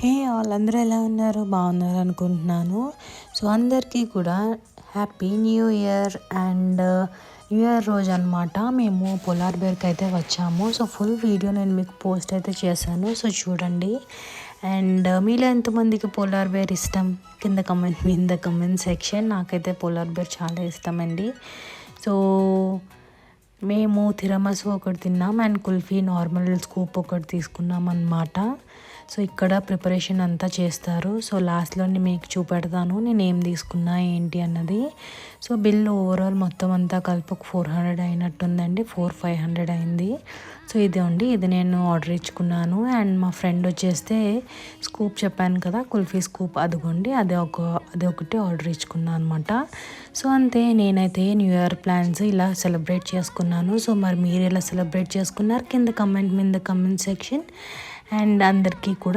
Hey all అందరూ ఎలా ఉన్నారు? బాగున్నారు అనుకుంటున్నాను. సో అందరికీ కూడా happy new year. And new year రోజు అనమాట మేము పోలార్ బేర్కి అయితే వచ్చాము. సో ఫుల్ వీడియో నేను మీకు పోస్ట్ అయితే చేశాను. సో చూడండి. అండ్ మీలో ఎంతమందికి పోలార్ బేర్ ఇష్టం కింద కమెంట్ సెక్షన్. నాకైతే పోలార్ బేర్ చాలా ఇష్టం అండి. సో మేము తిరమసు ఒకటి తిన్నాం అండ్ కుల్ఫీ నార్మల్ స్కూప్ ఒకటి తీసుకున్నాం అన్నమాట. సో ఇక్కడ ప్రిపరేషన్ అంతా చేస్తారు. సో లాస్ట్లో మీకు చూపెడతాను నేను ఏం తీసుకున్నా ఏంటి అన్నది. సో బిల్ ఓవరాల్ మొత్తం అంతా కలిపి ఒక 400 అయినట్టుందండి. 400-500 అయింది. సో ఇది నేను ఆర్డర్ ఇచ్చుకున్నాను. అండ్ మా ఫ్రెండ్ వచ్చేస్తే స్కూప్ చెప్పాను కదా, కుల్ఫీ స్కూప్, అదిగోండి అది ఒకటి ఆర్డర్ ఇచ్చుకున్నాను అనమాట. సో అంతే, నేనైతే న్యూ ఇయర్ ప్లాన్స్ ఇలా సెలబ్రేట్ చేసుకున్నాను. సో మరి మీరు ఎలా సెలబ్రేట్ చేసుకున్నారు? కింద కమెంట్ సెక్షన్. అండ్ అందరికీ కూడా